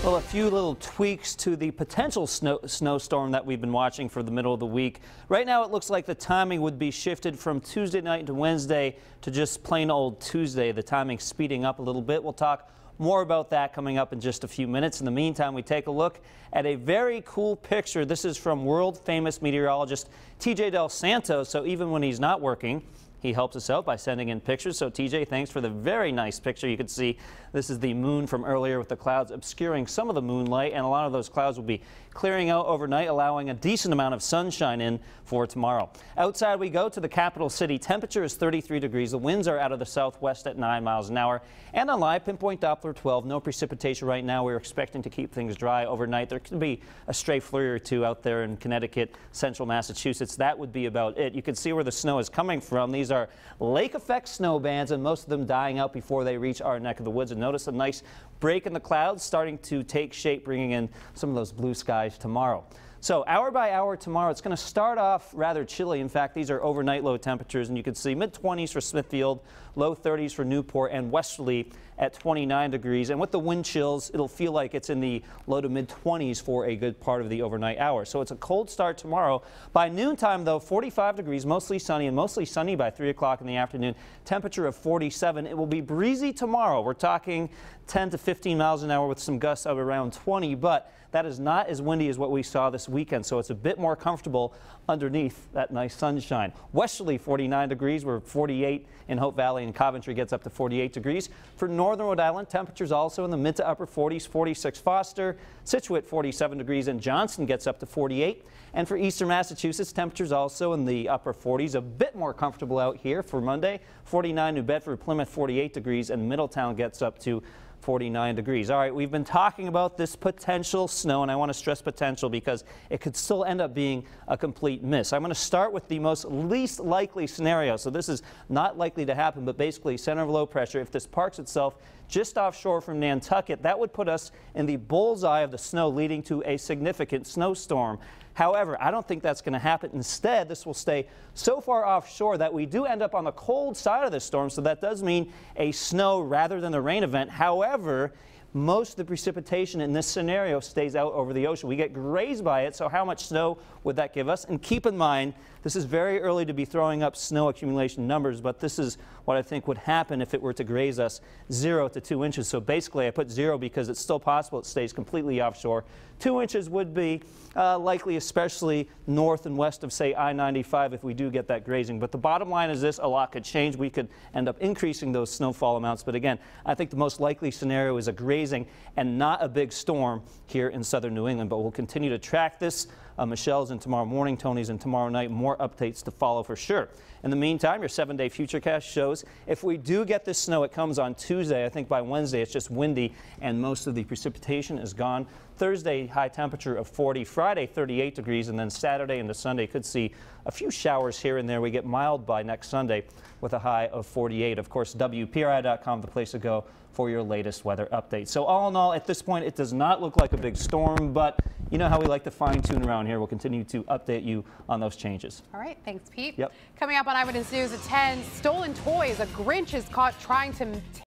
Well, a few little tweaks to the potential snowstorm that we've been watching for the middle of the week. Right now, it looks like the timing would be shifted from Tuesday night to Wednesday to just plain old Tuesday. The timing speeding up a little bit. We'll talk more about that coming up in just a few minutes. In the meantime, we take a look at a very cool picture. This is from world famous meteorologist TJ Del Santo. So even when he's not working, he helps us out by sending in pictures. So TJ, thanks for the very nice picture. You can see this is the moon from earlier with the clouds obscuring some of the moonlight, and a lot of those clouds will be clearing out overnight, allowing a decent amount of sunshine in for tomorrow. Outside we go to the capital city. Temperature is 33 degrees. The winds are out of the southwest at 9 miles an hour. And on live, Pinpoint Doppler 12. No precipitation right now. We're expecting to keep things dry overnight. There could be a stray flurry or two out there in Connecticut, central Massachusetts. That would be about it. You can see where the snow is coming from. These are lake effect snow bands, and most of them dying out before they reach our neck of the woods. And notice a nice break in the clouds starting to take shape, bringing in some of those blue skies tomorrow. So hour by hour tomorrow, it's going to start off rather chilly. In fact, these are overnight low temperatures, and you can see mid-20s for Smithfield, low 30s for Newport, and Westerly at 29 degrees. And with the wind chills, it'll feel like it's in the low to mid-20s for a good part of the overnight hours. So it's a cold start tomorrow. By noontime, though, 45 degrees, mostly sunny, and mostly sunny by 3 o'clock in the afternoon. Temperature of 47. It will be breezy tomorrow. We're talking 10 to 15 miles an hour with some gusts of around 20, but that is not as windy as what we saw this weekend, so it's a bit more comfortable underneath that nice sunshine. Westerly 49 degrees. We're 48 in Hope Valley, and Coventry gets up to 48 degrees. For northern Rhode Island, temperatures also in the mid to upper 40s. 46 Foster, Scituate 47 degrees, and Johnston gets up to 48. And for eastern Massachusetts, temperatures also in the upper 40s. A bit more comfortable out here for Monday. 49 New Bedford, Plymouth 48 degrees, and Middletown gets up to 49 degrees. All right, we've been talking about this potential snow, and I want to stress potential because it could still end up being a complete miss. I'm going to start with the least likely scenario. So this is not likely to happen, but basically center of low pressure. If this parks itself just offshore from Nantucket, that would put us in the bullseye of the snow, leading to a significant snowstorm. However, I don't think that's going to happen. Instead, this will stay so far offshore that we do end up on the cold side of the storm, so that does mean a snow rather than a rain event. However, most of the precipitation in this scenario stays out over the ocean. We get grazed by it, so how much snow would that give us? And keep in mind, this is very early to be throwing up snow accumulation numbers, but this is what I think would happen if it were to graze us 0 to 2 inches. So basically, I put 0 because it's still possible it stays completely offshore. 2 inches would be likely, especially north and west of, say, I-95 if we do get that grazing. But the bottom line is this: a lot could change. We could end up increasing those snowfall amounts. But again, I think the most likely scenario is a grazing and not a big storm here in southern New England. But we'll continue to track this. Michelle's in tomorrow morning, Tony's in tomorrow night. More updates to follow for sure. In the meantime, your 7-day futurecast shows if we do get this snow, it comes on Tuesday. I think by Wednesday it's just windy and most of the precipitation is gone. Thursday, high temperature of 40. Friday, 38 degrees. And then Saturday into Sunday could see a few showers here and there. We get mild by next Sunday with a high of 48. Of course, WPRI.com, the place to go for your latest weather updates. So all in all, at this point, it does not look like a big storm, but you know how we like to fine tune around here. We'll continue to update you on those changes. All right. Thanks, Pete. Yep. Coming up on Eyewitness News at 10, stolen toys. A Grinch is caught trying to